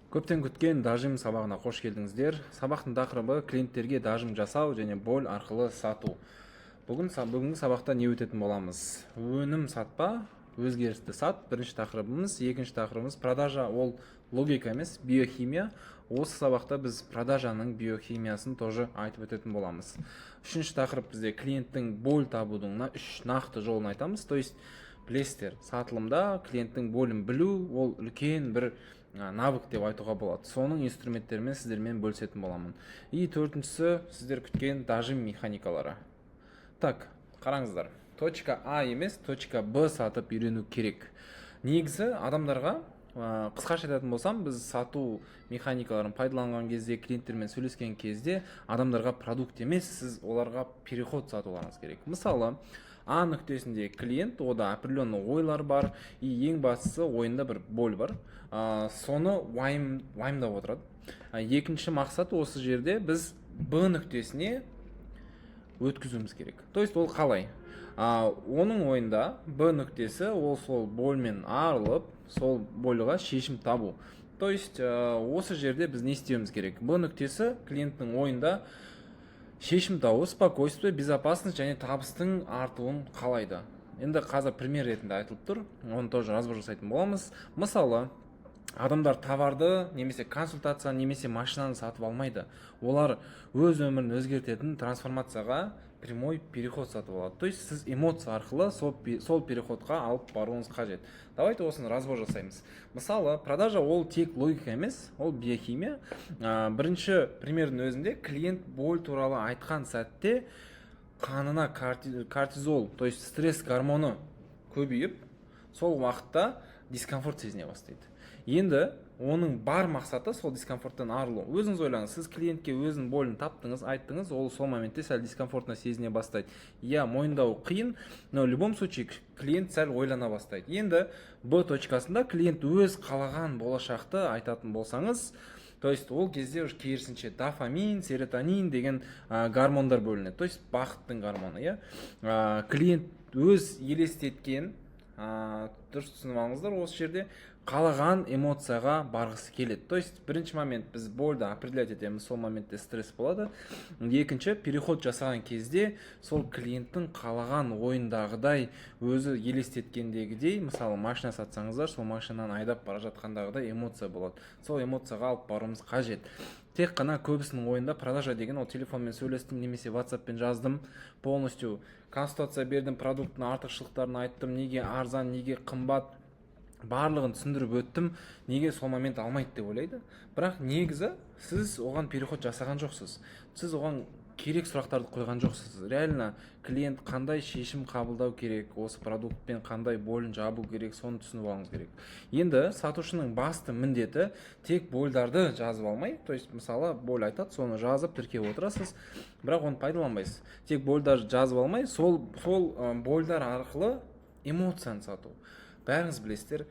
Көптен күткен дажим сабағына қош келдіңіздер. Сабақтың тақырыбы клиенттерге дажим жасау және боль арқылы сату. Бүгінгі сабақта не өтетін боламыз? Өнім сатпа, өзгерісті сат. Бірінші тақырыбымыз, екінші тақырыбымыз продажа, ол логика емес, биохимия. Осы сабақта біз продажаның биохимиясын тоже айтып өтетін боламыз. Үшінші тақырып бізде клиенттің боль табудың үш нақты жолын айтамыз. То есть білесіздер, сатылымда клиенттің болін білу, ол үлкен бір навык деп айтуға болады. Соның инструменттерімен сіздермен бөлісетін боламын. И төртіншісі сіздер күткен дажим механикалары. Так, қараңыздар. Точка А емес, точка Б сатып үйрену керек. Негізі адамдарға қысқаша айтатын болсам, біз сату механикаларын пайдаланған кезде, клиенттермен сөйлескен кезде адамдарға продукт емес, сіз оларға переход сатуларыңыз керек. Мысалы, А нүктесінде клиент, ода определенный ойлар бар, и ең бастысы ойында бір боль бар. Соны уайымдап отырады. Екінші мақсат осы жерде біз Б нүктесіне өткізуіміз керек. То есть ол қалай? Оның ойында Б нүктесі ол сол больмен арылып, сол больға шешім табу. То есть осы жерде біз не істеуіміз керек? Б нүктесі клиенттің ойында шешім табу, спокойствие, безопасность және табыстың артуын қалайды. Енді қазір пример ретінде айтылып тұр, оны тоже разбор жасайтын боламыз. Мысалы, адамдар товарды немесе консультация немесе машинаны сатып алмайды. Олар өз өмірін өзгертетін трансформацияға прямой переход сатып алады. То есть сіз эмоция арқылы сол переходқа алып баруыңыз қажет. Давайте осыны разбор жасаймыз. Мысалы, продажа ол тек логика емес, ол биохимия. Бірінші примердің өзінде клиент боль туралы айтқан сәтте қанына кортизол, то есть стресс гормоны көбейіп, сол уақытта дискомфорт сезіне бастайды. Енді оның бар мақсаты сол дискомфорттан арылу. Өзіңіз ойлаңыз, сіз клиентке өзінің болін таптыңыз, айттыңыз, ол сол моментте сәл дискомфортына сезіне бастайды. Мойындау қиын, но в любом случае клиент сәл ойлана бастайды. Енді Б точкасында клиент өз қалаған болашақты айтатын болсаңыз, то есть ол кезде керісінше дофамин, серотонин деген гормондар бөлінеді. То есть бақыттың гормоны, клиент өз елестеткен, дұрыс түсініп алыңыздар, осы жерде қалаған эмоцияға барғысы келеді. То есть бірінші момент біз больді определять етеміз, сол моментте стресс болады. Екінші, переход жасаған кезде сол клиенттің қалаған ойындағыдай, өзі елестеткендегідей, мысалы машина сатсаңыздар, сол машинаны айдап бара жатқандағыдай эмоция болады. Сол эмоцияға алып баруымыз қажет. Тек қана көбісінің ойында продажа деген ол телефонмен сөйлестім немесе WhatsAppпен жаздым, полностью консультация бердім, продукттың артықшылықтарын айттым, неге арзан, неге қымбат, барлығын түсіндіріп өттім, неге сол момент алмайды деп ойлайды. Бірақ негізі сіз оған переход жасаған жоқсыз. Сіз оған керек сұрақтарды қойған жоқсыз. Реально клиент қандай шешім қабылдау керек, осы продуктпен қандай болін жабу керек, соны түсініп алыңыз керек. Енді сатушының басты міндеті тек больдарды жазып алмай, то есть мысалы боль айтады, соны жазып тіркеп отырасыз, бірақ оны пайдаланбайсыз. Тек больдарды жазып алмай, сол больдар арқылы эмоцияны сату. Бәріңіз білесіздер,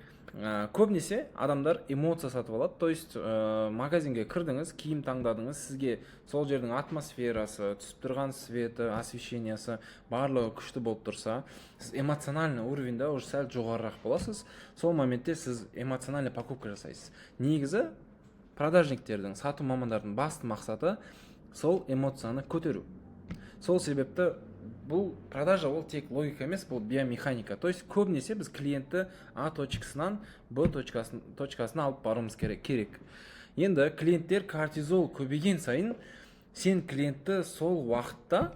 көбінесе адамдар эмоция сатып алады. То есть магазинге кірдіңіз, киім таңдадыңыз, сізге сол жердің атмосферасы, түсіп тұрған светі, освещениясы барлығы күшті болып тұрса, сіз эмоциональный уровеньде уже сәл жоғарырақ боласыз. Сол моментте сіз эмоциональный покупка жасайсыз. Негізі продажниктердің, сату мамандардың басты мақсаты сол эмоцияны көтеру. Сол себепті бұл продажа ол тек логика емес, бұл биомеханика. То есть көбінесе біз клиентті А точкасынан Б точкасына алып баруымыз керек. Енді клиенттер кортизол көбейген сайын, сен клиентті сол уақытта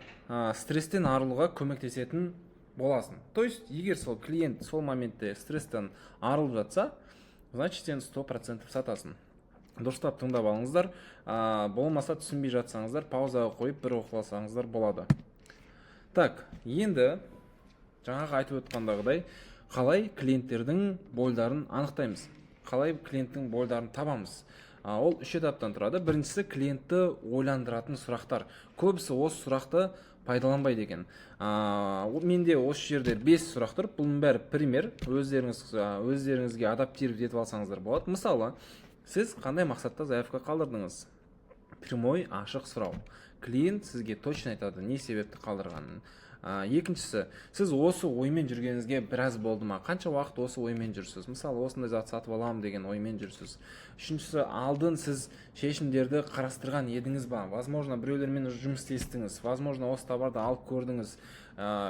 стресстен арылуға көмектесетін боласың. То есть егер сол клиент сол моментте стресстен арылып жатса, значит сен 100% сатасың. Дұрыстап тыңдап алыңыздар, болмаса түсінбей жатсаңыздар, паузаға қойып бір оқыласаңыздар болады. Так, енді жаңағы айтып өтқандағыдай, қалай клиенттердің больдарын анықтаймыз, қалай клиенттің больдарын табамыз. Ол үш этаптан тұрады. Біріншісі клиентті ойландыратын сұрақтар. Көбісі осы сұрақты пайдаланбайды екен. Менде осы жерде 5 сұрақ тұр. Бұның бәрі пример, өздеріңізге адаптировать етіп алсаңыздар болады. Мысалы, сіз қандай мақсатта заявка қалдырдыңыз? Прямой, ашық сұрау. Клиент сізге точно айтады, не себепті қалдырғанын. Екіншісі, сіз осы оймен жүргеніңізге біраз болды ма? Қанша уақыт осы оймен жүрсіз? Мысалы, осындай зат сатып аламын деген оймен жүрсіз. Үшіншісі, алдын сіз шешімдерді қарастырған едіңіз ба? Возможно, біреулермен жұмыс істестіңіз, возможно, осы товарды алып көрдіңіз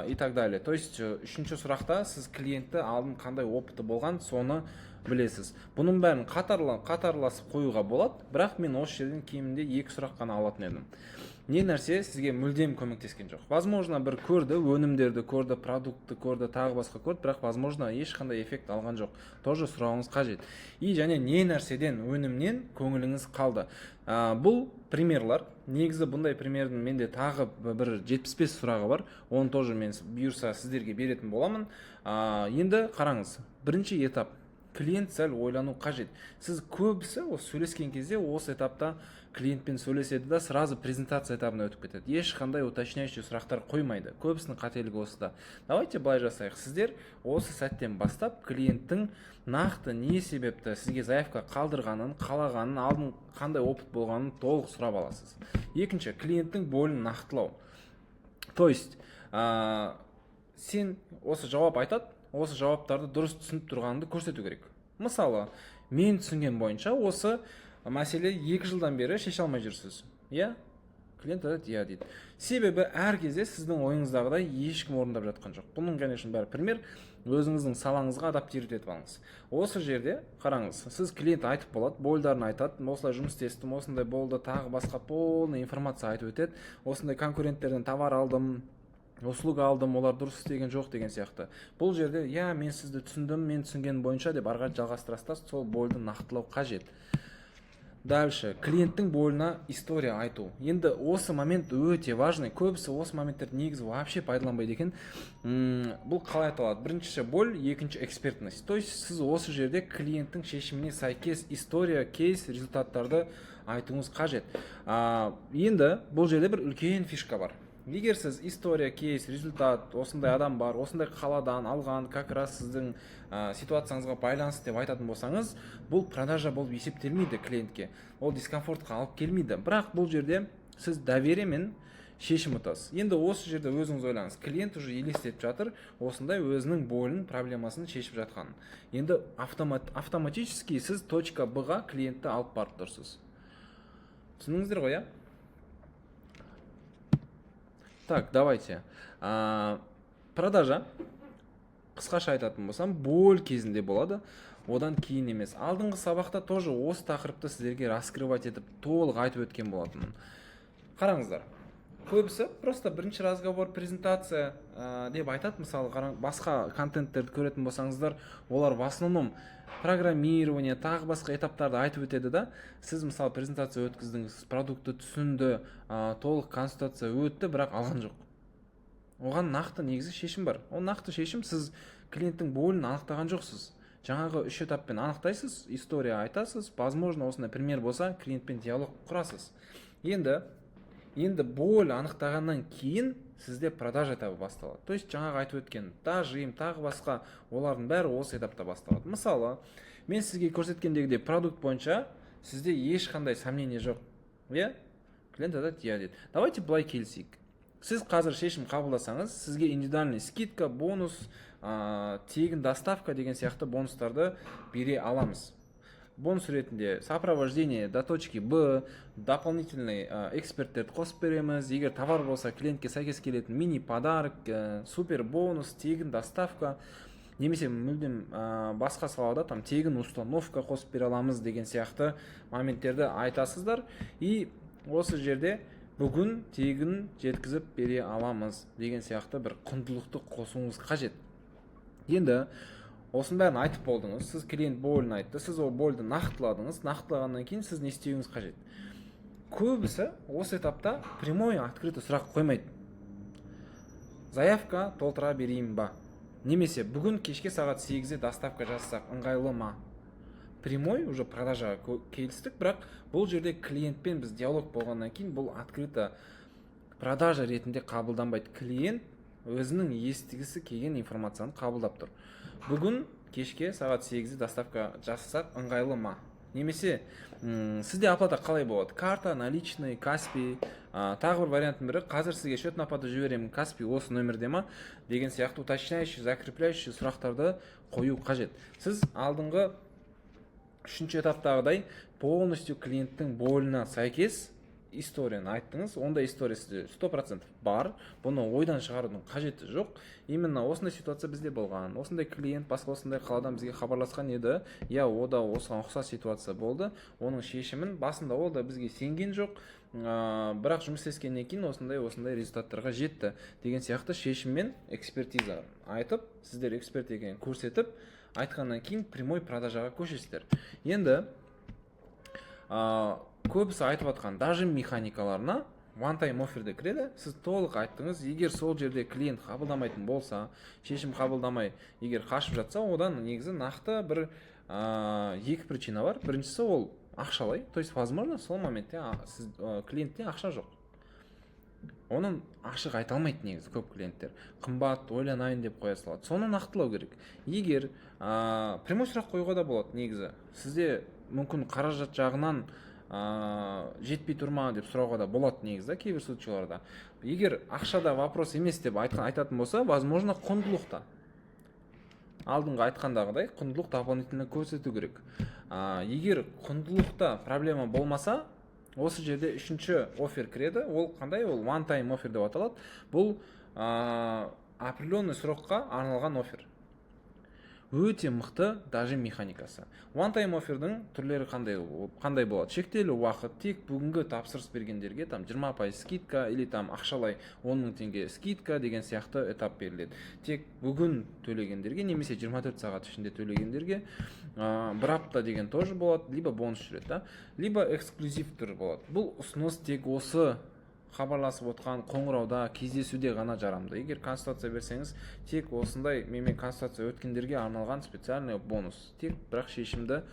и так далее. То есть, үшінші сұрақта сіз клиентті алдын қандай опыты болған, соны білесіз. Бұның бәрін қатарласып қоюға болады, бірақ мен осы жерден кемінде 2 сұрақ қана алатын едім. Не нәрсе сізге мүлдем көмектескен жоқ. Возможно, бір көрді, өнімдерді көрді, продуктты көрді, тағы басқа көрді, бірақ возможно, ешқандай эффект алған жоқ. Тоже сұрауыңыз қажет. И және не нәрседен, өнімнен көңіліңіз қалды. Бұл примерлар. Негізі бұндай примердің менде тағы бір 75 сұрағы бар. Оны тоже мен бұйырса сіздерге беретін боламын. Енді қараңыз. Бірінші этап. Клиент сәл ойлану қажет. Сіз көбісі осы сөйлескен кезде осы этапта клиентпен сөйлеседі да сразу презентация этабына өтіп кетеді. Ешқандай уточняющий сұрақтар қоймайды. Көбісінің қателігі осыда. Давайте былай жасайық. Сіздер осы сәттен бастап клиенттің нақты не себепті сізге заявка қалдырғанын, қалағанын, алдын қандай опыт болғанын толық сұрап аласыз. Екінші, клиенттің болын нақтылау. То есть, сен осы жауап айтады, осы жауаптарды дұрыс түсініп тұрғанды көрсету керек. Мысалы, мен түсінген бойынша осы мәселе 2 жылдан бері шеше алмай жүрсіз. Иә? Клиент айтады, иә дейді. Себебі әр кезде сіздің ойыңыздағыдай ешкім орындап жатқан жоқ. Бұның, конечно, бәрі пример, өзіңіздің салаңызға адаптировать етіп алыңыз. Осы жерде қараңыз, сіз клиент айтып болады, больдарын айтады, осылай жұмыс істестім, осындай болды, тағы басқа полный информация айтып өтеді, осындай конкуренттерден товар алдым, услуга алдым, олар дұрыс істеген жоқ деген сияқты. Бұл жерде, я, мен сізді түсіндім, мен түсінген бойынша деп ары қарай жалғастырасыз, сол бойды нақтылау қажет. Дальше, клиенттің бойына история айту. Енді осы момент өте важный. Көбісі осы моменттерді негізі вообще пайдаланбайды екен. Бұл қалай аталады? Біріншісі боль, екінші экспертность. То есть сіз осы жерде клиенттің шешіміне сәйкес история, кейс, результаттарды айтуыңыз қажет. Енді бұл жерде бір үлкен фишка бар. Егер сіз история, кейс, результат, осындай адам бар, осындай қаладан алған, как раз сіздің ситуацияңызға байланысты деп айтатын болсаңыз, бұл продажа болып есептелмейді клиентке. Ол дискомфортқа алып келмейді. Бірақ бұл жерде сіз довериемен шешім ұтасыз. Енді осы жерде өзіңіз ойлаңыз. Клиент уже елестетіп жатыр, осындай өзінің болын, проблемасын шешіп жатқан. Енді автоматически сіз точка Б-ға клиентті алып барып тұрсыз. Түсіндіңіздер ғой, иә? Так, давайте. Продажа, қысқаша айтатын болсам, боль кезінде болады, одан кейін емес. Алдыңғы сабақта тоже осы тақырыпты сіздерге раскрывать етіп, толық айтып өткен болатынмын. Қараңыздар, көбісі просто бірінші разговор, презентация деп айтады. Мысалы, басқа контенттерді көретін болсаңыздар, олар в основном программирование, тағы басқа этаптарды айтып өтеді да. Сіз мысалы презентация өткіздіңіз, продукты түсінді, толық консультация өтті, бірақ алған жоқ. Оған нақты негізі шешім бар. Ол нақты шешім, сіз клиенттің болын анықтаған жоқсыз. Жаңағы 3 этаппен анықтайсыз, история айтасыз, возможно, осындай пример болса, клиентпен диалог құрасыз. Енді боль анықтағаннан кейін сізде продажа этабы басталады. То есть жаңағы айтып өткен дажим, тағы басқа, олардың бәрі осы этапта басталады. Мысалы, мен сізге көрсеткендегідей продукт бойынша сізде ешқандай сомнение жоқ. Иә? Клиент айтады, иә дейді. Давайте былай келісейік. Сіз қазір шешім қабылдасаңыз, сізге индивидуальный скидка, бонус, тегін доставка деген сияқты бонустарды бере аламыз. Бонус ретінде сопровождение до точки Б, дополнительный эксперттерді қосып береміз. Егер товар болса, клиентке сәйкес келетін мини подарок, супер бонус, тегін доставка, немесе мүлдем басқа салада там тегін установка қосып бере аламыз деген сияқты моменттерді айтасыздар. И осы жерде бүгін тегін жеткізіп бере аламыз деген сияқты бір құндылықты қосуыңыз қажет. Енді осының бәрін айтып болдыңыз, сіз клиент болын айтты, сіз ол больді нақтыладыңыз, нақтылағаннан кейін сіз не істеуіңіз қажет. Көбісі осы этапта прямой открытый сұрақ қоймайды. Заявка толтыра берейін ба? Немесе бүгін кешке сағат 8-де доставка жасасақ ыңғайлы ма? Прямой уже продажаға келістік, бірақ бұл жерде клиентпен біз диалог болғаннан кейін бұл открыто продажа ретінде қабылданбайды. Клиент өзінің естігісі келген информацияны қабылдап тұр. Бүгін кешке сағат 8-де доставка жасасақ ыңғайлы ма? немесе сізде оплата қалай болады? Карта, наличный, Каспий, тағы бір варианттың бірі, қазір сізге счетный оплата жіберемін, Каспий осы нөмірде ма деген сияқты уточняющий, закрепляющий сұрақтарды қою қажет. Сіз алдыңғы үшінші этаптағыдай полностью клиенттің болына сәйкес историяны айттыңыз, онда история сізде 100% бар, бұны ойдан шығарудың қажеті жоқ. Именно осындай ситуация бізде болған, осындай клиент басқа осындай қаладан бізге хабарласқан еді, ода осыған ұқсас ситуация болды, оның шешімін басында ол да бізге сенген жоқ, бірақ жұмыс істескеннен кейін осындай результаттарға жетті деген сияқты шешіммен экспертиза айтып, сіздер эксперт екенін көрсетіп, айтқаннан кейін прямой продажаға көшесіздер. Енді көбісі айтып атқан дажим механикаларына one time offerде кіреді. Сіз толық айттыңыз, егер сол жерде клиент қабылдамайтын болса, шешім қабылдамай, егер қашып жатса, одан негізі нақты бір екі причина бар. Біріншісі ол ақшалай, то есть возможно сол моментте сіз клиентте ақша жоқ. Оның ашық айта алмайды негізі көп клиенттер. Қымбат, ойланайын деп қоя салады. Соны нақтылау керек. Егер прямой сұрақ қоюға да болады негізі. Сізде мүмкін қаражат жағынан жетпей тұрма деп сұрауға да болады негізі кейбір случайларда. Егер ақшада вопрос емес деп айтатын болса, возможно құндылықта. Алдыңғы айтқандағыдай құндылық дополнительно көрсету керек. Егер құндылықта проблема болмаса, осы жерде үшінші офер кіреді. Ол қандай? Ол one time offer деп аталады. Бұл определенный срокқа арналған офер. Өте мықты дажим механикасы. One time offerдің түрлері қандай болады? Шектеулі уақыт, тек бүгінгі тапсырыс бергендерге 20% скидка или ақшалай 10 000 теңге скидка деген сияқты этап беріледі. Тек бүгін төлегендерге, немесе 24 сағат ішінде төлегендерге бір апта деген тоже болады, либо бонус жүреді, либо эксклюзив түрі болады. Бұл ұсыныс тек осы хабарласып отқан қоңырауда, кездесуде ғана жарамды. Егер консультация берсеңіз, тек осындай менімен консультация өткендерге арналған специальный бонус. Тек бірақ шешімді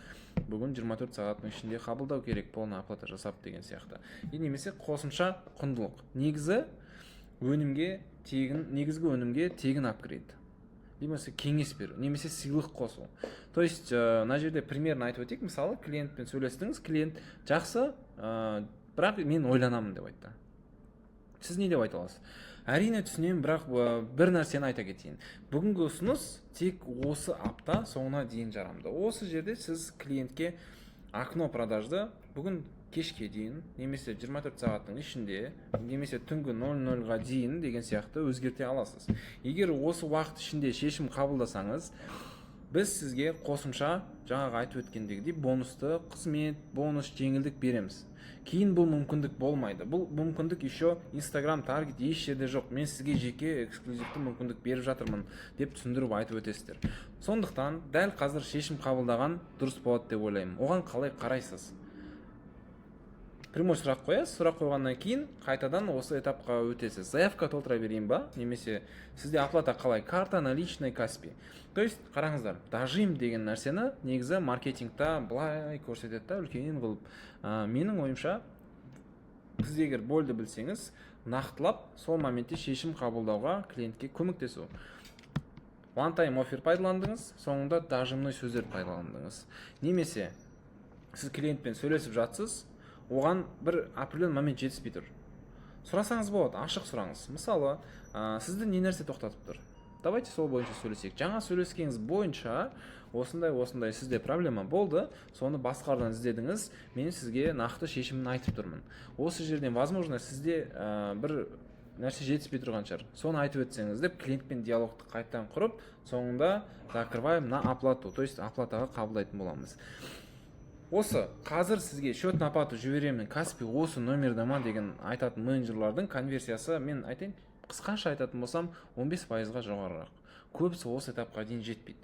бүгін 24 сағаттың ішінде қабылдау керек, полный оплата жасап деген сияқты. Немесе қосымша құндылық. Негізгі өнімге тегін апгрейд. Немесе кеңес беру, немесе сыйлық қосу. То есть, мына жерде примерно айтып өтейік. Мысалы, клиентпен сөйлестіңіз, клиент жақсы, бірақ мен ойланамын деп айтты. Сіз не деп айта аласыз? Әрине түсінемін, бірақ бір нәрсені айта кетейін. Бүгінгі ұсыныс тек осы апта соңына дейін жарамды. Осы жерде сіз клиентке окно продажды бүгін кешке дейін, немесе 24 сағаттың ішінде, немесе түнгі 00-ға дейін деген сияқты өзгерте аласыз. Егер осы уақыт ішінде шешім қабылдасаңыз, біз сізге қосымша жаңағы айтып өткендегідей бонусты қызмет, бонус, жеңілдік береміз. Кейін бұл мүмкіндік болмайды. Бұл мүмкіндік еще Instagram таргет еш жерде жоқ. Мен сізге жеке эксклюзивті мүмкіндік беріп жатырмын деп түсіндіріп айтып өтесіздер. Сондықтан дәл қазір шешім қабылдаған дұрыс болады деп ойлаймын. Оған қалай қарайсыз? Прямой сұрақ қоясыз, сұрақ қойғаннан кейін қайтадан осы этапқа өтесіз. Заявка толтыра берейін ба? Немесе сізде оплата қалай? Карта, наличный, Каспий. То есть, қараңыздар, дажим деген нәрсені негізі маркетингта былай көрсетеді, үлкен қылып. Менің ойымша, сіз егер больді білсеңіз, нақтылап, сол моментте шешім қабылдауға клиентке көмектесу. One time offer пайдаландыңыз, соңында дажимный сөздер пайдаландыңыз. Немесе, сіз клиентпен сөйлесіп жатсыз, оған бір определен момент жетіспей тұр. Сұрасаңыз болады, ашық сұраңыз. Мысалы, сізді не нәрсе тоқтатып тұр? Давайте сол бойынша сөйлесек. Жаңа сөйлескеніңіз бойынша осындай сізде проблема болды, соны басқардан іздедіңіз, мен сізге нақты шешімін айтып тұрмын. Осы жерден возможно сізде бір нәрсе жетіспей тұрған шығар. Соны айтып өтсеңіз деп клиентпен диалогты қайттан құрып, соңында закрываем на оплату, то есть оплатаға қабылдайтын боламыз. Осы қазір сізге счетный оплату жіберемін, Каспий осы номерде ма деген айтатын менеджерлардың конверсиясы, мен айтайын, қысқаша айтатын болсам 15%-ға жоғарырақ. Көбісі осы этапқа дейін жетпейді.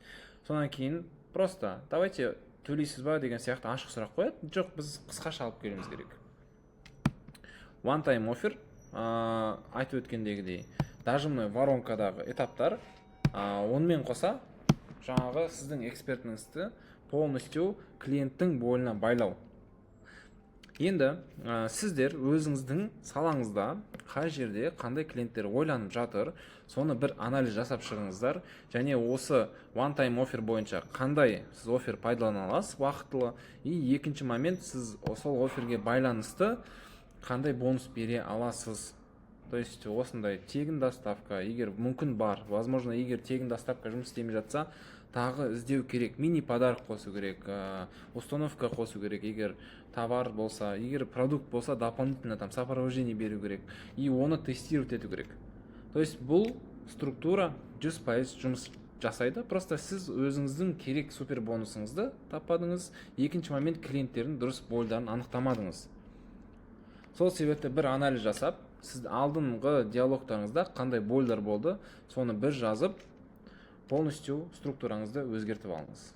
Сонан кейін просто давайте төлейсіз ба деген сияқты ашық сұрақ қояды. Жоқ, біз қысқаша алып келуіміз керек. One time offer, айтып өткендегідей, дажимный воронкадағы этаптар, онымен қоса жаңағы сіздің экспертіңізді полностью клиенттің бойына байлау. Енді сіздер өзіңіздің салаңызда қай жерде қандай клиенттер ойланып жатыр, соны бір анализ жасап шығыңыздар, және осы one time offer бойынша қандай сіз офер пайдалана аласыз уақытылы, и екінші момент, сіз сол оферге байланысты қандай бонус бере аласыз. То есть осындай тегін доставка, егер мүмкін бар, возможно, егер тегін доставка жұмыс істемей жатса, тағы іздеу керек, мини подарок қосу керек, установка қосу керек, егер товар болса, егер продукт болса, дополнительно там сопровождение беру керек, и оны тестировать ету керек. То есть бұл структура 100% жұмыс жасайды, просто сіз өзіңіздің керек супер бонусыңызды таппадыңыз, екінші момент клиенттердің дұрыс бойларын анықтамадыңыз. Сол себепті бір анализ жасап, сіз алдыңғы диалогтарыңызда қандай бойлар болды, соны бір жазып, полностью структураңызды өзгертіп алыңыз.